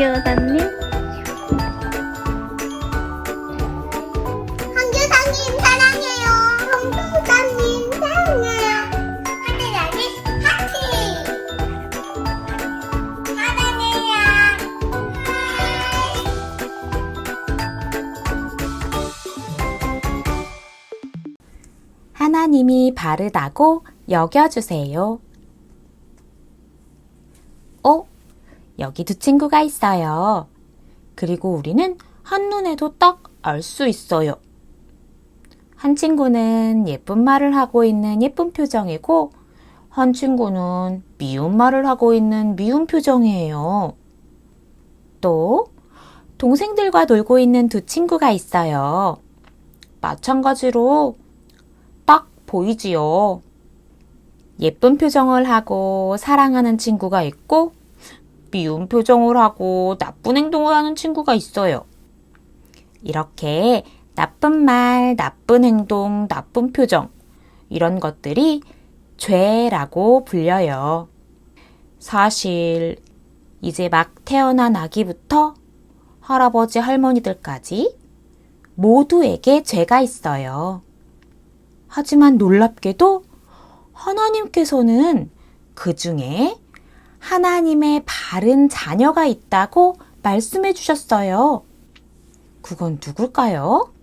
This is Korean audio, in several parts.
선교사님. 선교사님 사랑해요. 선교사님 사랑해요. 하늘 아저씨 하트. 사랑해요. 하나님이 바르다고 여겨주세요. 여기 두 친구가 있어요. 그리고 우리는 한눈에도 딱 알 수 있어요. 한 친구는 예쁜 말을 하고 있는 예쁜 표정이고, 한 친구는 미운 말을 하고 있는 미운 표정이에요. 또 동생들과 놀고 있는 두 친구가 있어요. 마찬가지로 딱 보이지요. 예쁜 표정을 하고 사랑하는 친구가 있고, 미운 표정을 하고 나쁜 행동을 하는 친구가 있어요. 이렇게 나쁜 말, 나쁜 행동, 나쁜 표정, 이런 것들이 죄라고 불려요. 사실 이제 막 태어난 아기부터 할아버지, 할머니들까지 모두에게 죄가 있어요. 하지만 놀랍게도 하나님께서는 그 중에 하나님의 바른 자녀가 있다고 말씀해 주셨어요. 그건 누굴까요?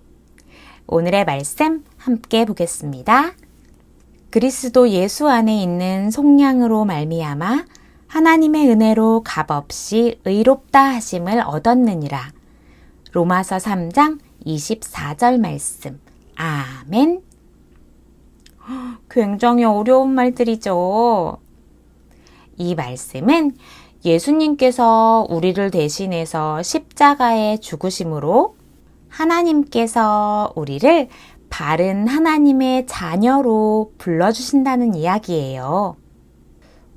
오늘의 말씀 함께 보겠습니다. 그리스도 예수 안에 있는 속량으로 말미암아 하나님의 은혜로 값없이 의롭다 하심을 얻었느니라. 로마서 3장 24절 말씀. 아멘. 굉장히 어려운 말들이죠. 이 말씀은 예수님께서 우리를 대신해서 십자가에 죽으심으로 하나님께서 우리를 바른 하나님의 자녀로 불러주신다는 이야기예요.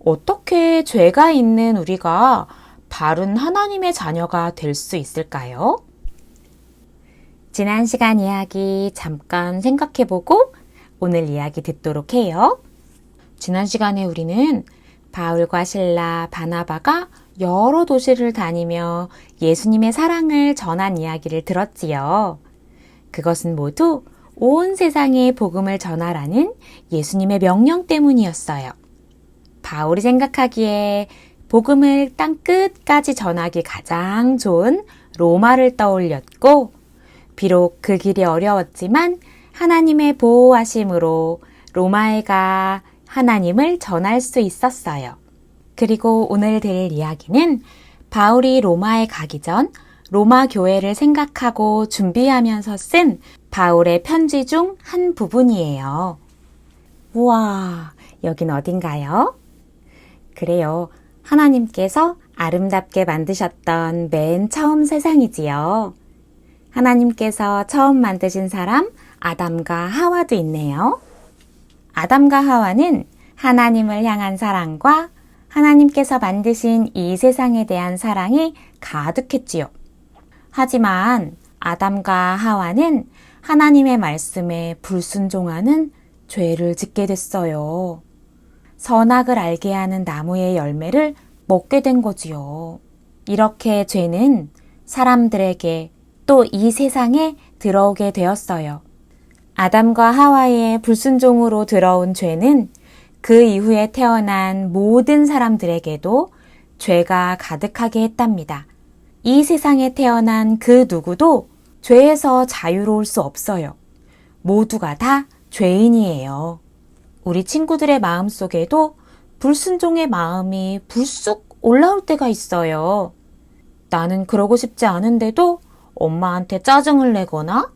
어떻게 죄가 있는 우리가 바른 하나님의 자녀가 될 수 있을까요? 지난 시간 이야기 잠깐 생각해보고 오늘 이야기 듣도록 해요. 지난 시간에 우리는 바울과 실라, 바나바가 여러 도시를 다니며 예수님의 사랑을 전한 이야기를 들었지요. 그것은 모두 온 세상에 복음을 전하라는 예수님의 명령 때문이었어요. 바울이 생각하기에 복음을 땅 끝까지 전하기 가장 좋은 로마를 떠올렸고, 비록 그 길이 어려웠지만 하나님의 보호하심으로 로마에 가 하나님을 전할 수 있었어요. 그리고 오늘 들을 이야기는 바울이 로마에 가기 전 로마 교회를 생각하고 준비하면서 쓴 바울의 편지 중 한 부분이에요. 우와, 여긴 어딘가요? 그래요. 하나님께서 아름답게 만드셨던 맨 처음 세상이지요. 하나님께서 처음 만드신 사람 아담과 하와도 있네요. 아담과 하와는 하나님을 향한 사랑과 하나님께서 만드신 이 세상에 대한 사랑이 가득했지요. 하지만 아담과 하와는 하나님의 말씀에 불순종하는 죄를 짓게 됐어요. 선악을 알게 하는 나무의 열매를 먹게 된 거지요. 이렇게 죄는 사람들에게 또 이 세상에 들어오게 되었어요. 아담과 하와의 불순종으로 들어온 죄는 그 이후에 태어난 모든 사람들에게도 죄가 가득하게 했답니다. 이 세상에 태어난 그 누구도 죄에서 자유로울 수 없어요. 모두가 다 죄인이에요. 우리 친구들의 마음 속에도 불순종의 마음이 불쑥 올라올 때가 있어요. 나는 그러고 싶지 않은데도 엄마한테 짜증을 내거나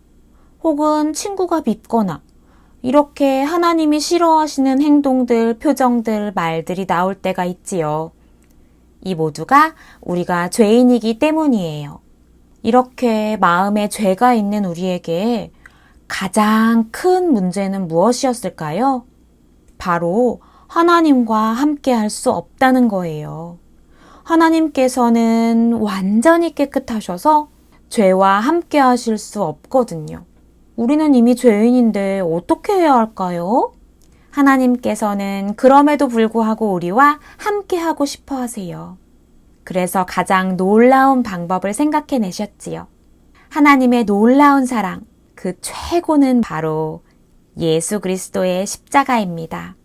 혹은 친구가 밉거나 이렇게 하나님이 싫어하시는 행동들, 표정들, 말들이 나올 때가 있지요. 이 모두가 우리가 죄인이기 때문이에요. 이렇게 마음에 죄가 있는 우리에게 가장 큰 문제는 무엇이었을까요? 바로 하나님과 함께 할 수 없다는 거예요. 하나님께서는 완전히 깨끗하셔서 죄와 함께 하실 수 없거든요. 우리는 이미 죄인인데 어떻게 해야 할까요? 하나님께서는 그럼에도 불구하고 우리와 함께 하고 싶어 하세요. 그래서 가장 놀라운 방법을 생각해내셨지요. 하나님의 놀라운 사랑, 그 최고는 바로 예수 그리스도의 십자가입니다.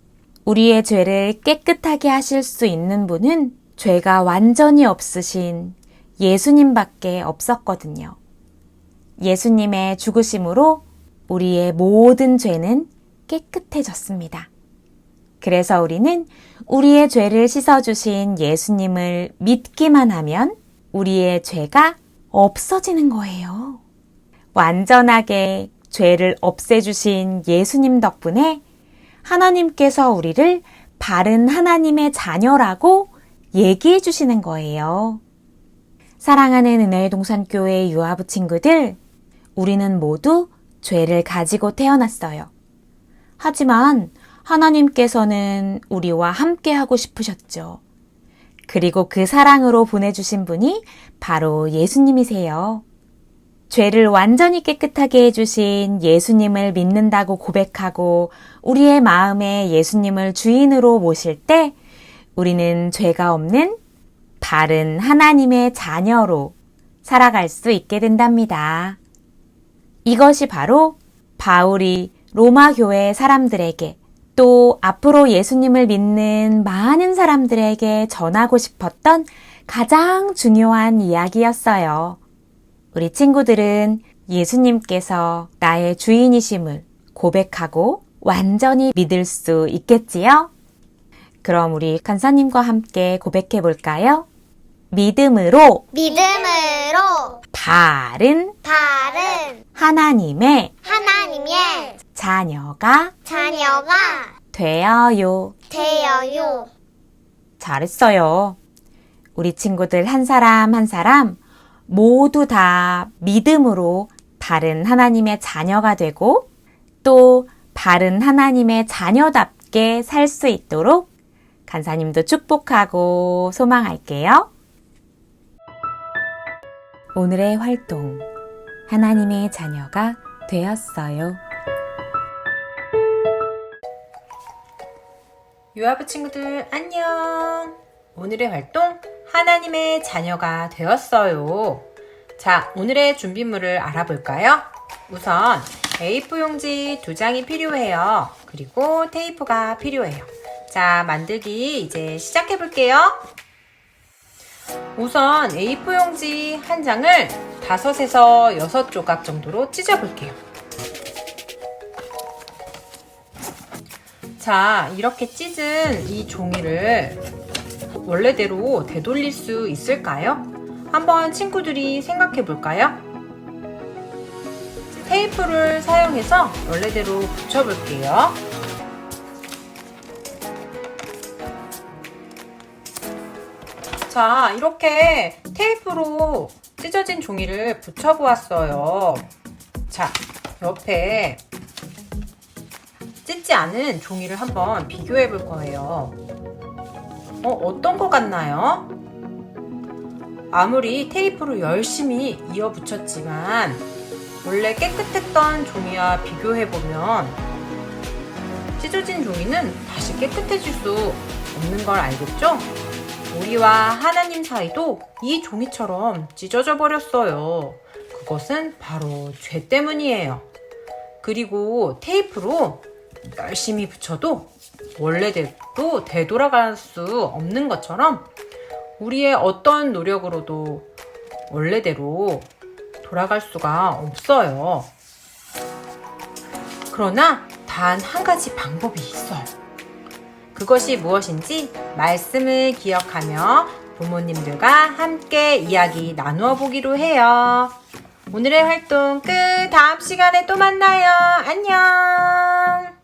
우리의 죄를 깨끗하게 하실 수 있는 분은 죄가 완전히 없으신 예수님밖에 없었거든요. 예수님의 죽으심으로 우리의 모든 죄는 깨끗해졌습니다. 그래서 우리는 우리의 죄를 씻어주신 예수님을 믿기만 하면 우리의 죄가 없어지는 거예요. 완전하게 죄를 없애주신 예수님 덕분에 하나님께서 우리를 바른 하나님의 자녀라고 얘기해 주시는 거예요. 사랑하는 은혜의 동산교회 유아부 친구들, 우리는 모두 죄를 가지고 태어났어요. 하지만 하나님께서는 우리와 함께 하고 싶으셨죠. 그리고 그 사랑으로 보내주신 분이 바로 예수님이세요. 죄를 완전히 깨끗하게 해주신 예수님을 믿는다고 고백하고 우리의 마음에 예수님을 주인으로 모실 때 우리는 죄가 없는 바른 하나님의 자녀로 살아갈 수 있게 된답니다. 이것이 바로 바울이 로마 교회 사람들에게 또 앞으로 예수님을 믿는 많은 사람들에게 전하고 싶었던 가장 중요한 이야기였어요. 우리 친구들은 예수님께서 나의 주인이심을 고백하고 완전히 믿을 수 있겠지요? 그럼 우리 간사님과 함께 고백해 볼까요? 믿음으로 바른 하나님의 자녀가 되어요. 잘했어요. 우리 친구들 한 사람 한 사람 모두 다 믿음으로 바른 하나님의 자녀가 되고 또 바른 하나님의 자녀답게 살 수 있도록 간사님도 축복하고 소망할게요. 오늘의 활동, 하나님의 자녀가 되었어요. 유아부 친구들 안녕! 오늘의 활동, 하나님의 자녀가 되었어요. 자, 오늘의 준비물을 알아볼까요? 우선 A4 용지 2장이 필요해요. 그리고 테이프가 필요해요. 자, 만들기 이제 시작해 볼게요. 우선 A4 용지 한 장을 5에서 6조각 정도로 찢어 볼게요. 자, 이렇게 찢은 이 종이를 원래대로 되돌릴 수 있을까요? 한번 친구들이 생각해 볼까요? 테이프를 사용해서 원래대로 붙여 볼게요. 자, 이렇게 테이프로 찢어진 종이를 붙여 보았어요. 자, 옆에 찢지 않은 종이를 한번 비교해 볼 거예요. 어떤 것 같나요? 아무리 테이프로 열심히 이어 붙였지만 원래 깨끗했던 종이와 비교해 보면 찢어진 종이는 다시 깨끗해질 수 없는 걸 알겠죠? 우리와 하나님 사이도 이 종이처럼 찢어져 버렸어요. 그것은 바로 죄 때문이에요. 그리고 테이프로 열심히 붙여도 원래대로 되돌아갈 수 없는 것처럼 우리의 어떤 노력으로도 원래대로 돌아갈 수가 없어요. 그러나 단 한 가지 방법이 있어요. 그것이 무엇인지 말씀을 기억하며 부모님들과 함께 이야기 나누어 보기로 해요. 오늘의 활동 끝! 다음 시간에 또 만나요. 안녕!